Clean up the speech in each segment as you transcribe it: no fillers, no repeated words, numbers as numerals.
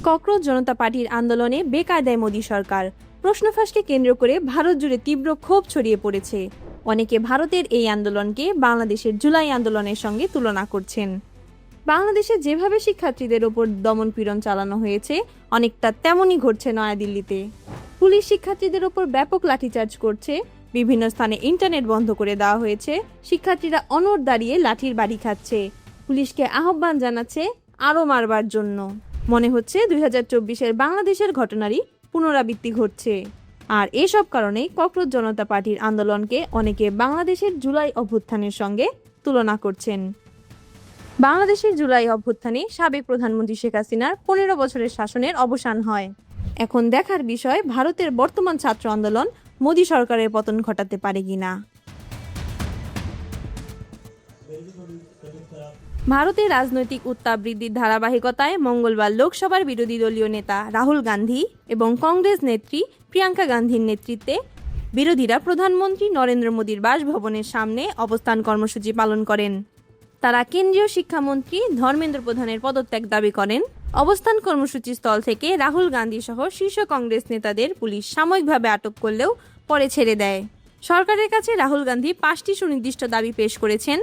Cockroach জনতা পার্টির আন্দোলনে বেকায়দায় মোদী সরকার। প্রশ্ন ফাঁসকে কেন্দ্র করে ভারত জুড়ে তীব্র ক্ষোভ ছড়িয়ে পড়েছে। অনেকে ভারতের এই আন্দোলনকে বাংলাদেশের জুলাই আন্দোলনের সঙ্গে তুলনা করছেন। বাংলাদেশে যেভাবে শিক্ষার্থীদের ওপর দমনপীড়ন চালানো হয়েছে, অনেকটা তেমনই ঘটছে নয়াদিল্লিতে। পুলিশ শিক্ষার্থীদের ওপর ব্যাপক লাঠিচার্জ করছে, বিভিন্ন স্থানে ইন্টারনেট বন্ধ করে দেওয়া হয়েছে, শিক্ষার্থীরা অনড় দাঁড়িয়ে লাঠির বাড়ি খাচ্ছে। পুলিশকে আহ্বান জানাচ্ছে আরও মারবার জন্য। মনে হচ্ছে 2024-এর বাংলাদেশের ঘটনারই পুনরাবৃত্তি ঘটছে। আর এসব কারণেই ককরোচ জনতা পার্টির আন্দোলনকে অনেকে বাংলাদেশের জুলাই অভ্যুত্থানের সঙ্গে তুলনা করছেন। বাংলাদেশের জুলাই অভ্যুত্থানে সাবেক প্রধানমন্ত্রী শেখ হাসিনার 15 বছরের শাসনের অবসান হয়। এখন দেখার বিষয় ভারতের বর্তমান ছাত্র আন্দোলন মোদী সরকারের পতন ঘটাতে পারে কিনা। ভারতের রাজনৈতিক উত্তাপ বৃদ্ধির ধারাবাহিকতায় মঙ্গলবার লোকসভার বিরোধী দলীয় নেতা রাহুল গান্ধী এবং কংগ্রেস নেত্রী প্রিয়াঙ্কা গান্ধীর নেতৃত্বে বিরোধীরা প্রধানমন্ত্রী নরেন্দ্র মোদীর বাসভবনের সামনে অবস্থান কর্মসূচি পালন করেন। তারা কেন্দ্রীয় শিক্ষামন্ত্রী ধর্মেন্দ্র প্রধানের পদত্যাগ দাবি করেন। অবস্থান কর্মসূচি স্থল থেকে রাহুল গান্ধী সহ শীর্ষ কংগ্রেস নেতাদের পুলিশ সাময়িকভাবে আটক করলেও পরে ছেড়ে দেয়। সরকারের কাছে রাহুল গান্ধী 5টি সুনির্দিষ্ট দাবি পেশ করেছেন,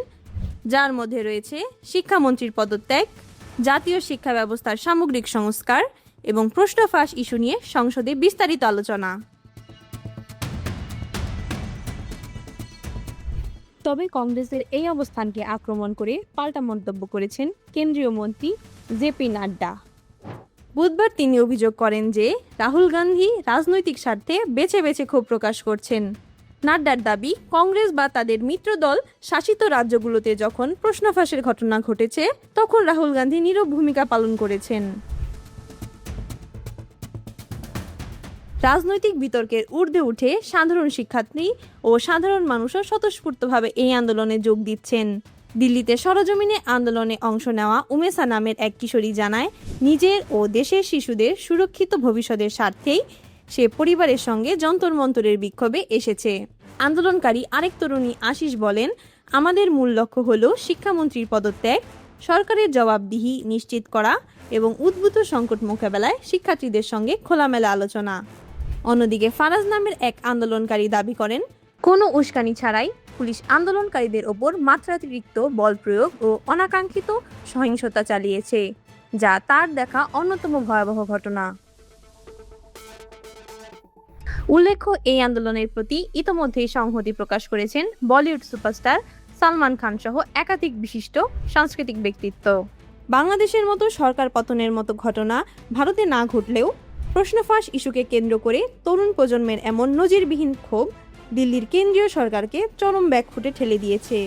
যার মধ্যে রয়েছে শিক্ষামন্ত্রীর পদত্যাগ, জাতীয় শিক্ষা ব্যবস্থার সামগ্রিক সংস্কার এবং প্রশ্ন ফাঁস ইস্যু নিয়ে সংসদে বিস্তারিত আলোচনা। তবে কংগ্রেসের এই অবস্থানকে আক্রমণ করে পাল্টা মন্তব্য করেছেন কেন্দ্রীয় মন্ত্রী জেপি নাড্ডা। বুধবার তিনি অভিযোগ করেন যে রাহুল গান্ধী রাজনৈতিক স্বার্থে বেছে বেছে ক্ষোভ প্রকাশ করছেন। নাড্ডার দাবি, কংগ্রেস বা তাদের মিত্র দল শাসিত রাজ্যগুলোতে যখন প্রশ্ন ফাঁসের ঘটনা ঘটেছে, তখন রাহুল গান্ধী নীরব ভূমিকা পালন করেছেন। রাজনৈতিক বিতর্কের ঊর্ধ্বে উঠে সাধারণ শিক্ষার্থী ও সাধারণ মানুষও স্বতঃস্ফূর্তভাবে এই আন্দোলনে যোগ দিচ্ছেন। দিল্লিতে সরজমিনে আন্দোলনে অংশ নেওয়া উমেশা নামের এক কিশোরী জানায়, নিজের ও দেশের শিশুদের সুরক্ষিত ভবিষ্যতের স্বার্থেই সে পরিবারের সঙ্গে যন্তর মন্তরের বিক্ষোভে এসেছে। আন্দোলনকারী আরেক তরুণী আশিস বলেন, আমাদের মূল লক্ষ্য হল শিক্ষামন্ত্রীর পদত্যাগ, সরকারের জবাবদিহি নিশ্চিত করা এবং উদ্ভূত সংকট মোকাবেলায় শিক্ষার্থীদের সঙ্গে খোলামেলা আলোচনা। অন্যদিকে ফারাজ নামের এক আন্দোলনকারী দাবি করেন, কোনো উস্কানি ছাড়াই পুলিশ আন্দোলনকারীদের ওপর মাত্রাতিরিক্ত বল প্রয়োগ ও অনাকাঙ্ক্ষিত সহিংসতা চালিয়েছে, যা তার দেখা অন্যতম ভয়াবহ ঘটনা। উল্লেখ্য, এই আন্দোলনের প্রতি ইতোমধ্যেই সংহতি প্রকাশ করেছেন বলিউড সুপারস্টার সালমান খান সহ একাধিক বিশিষ্ট সাংস্কৃতিক ব্যক্তিত্ব। বাংলাদেশের মতো সরকার পতনের মতো ঘটনা ভারতে না ঘটলেও প্রশ্ন ফাঁস ইস্যুকে কেন্দ্র করে তরুণ প্রজন্মের এমন নজিরবিহীন ক্ষোভ দিল্লির কেন্দ্রীয় সরকারকে চরম ব্যাকফুটে ঠেলে দিয়েছে।